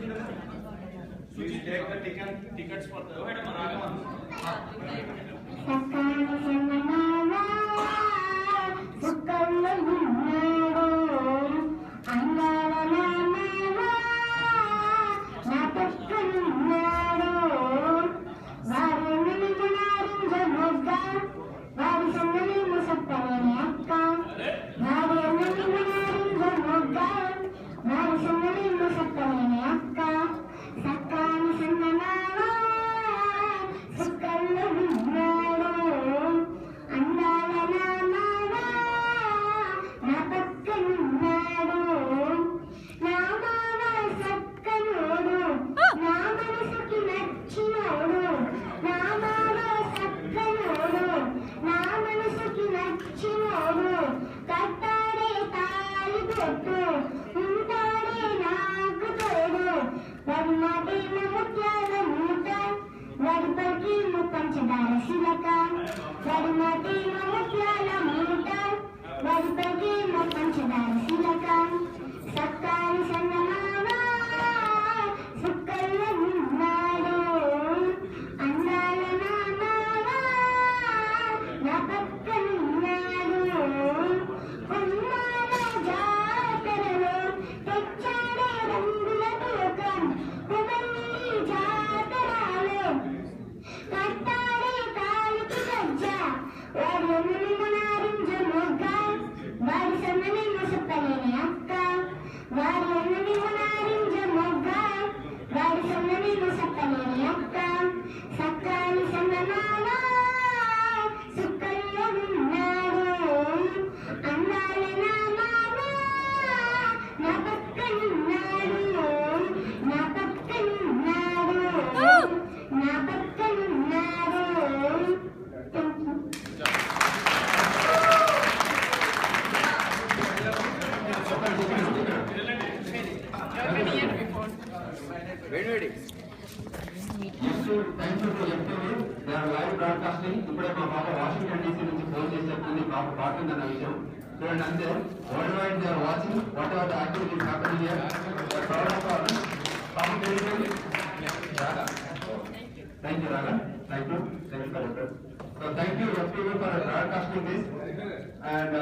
Please take the tickets for the. Go ahead, Raghavan. Worldwide they are watching whatever the activities happening here. They are proud of our competition. Thank you, Raga. Thank you. Thank you, Collector. So thank you, FTV, for broadcasting this. And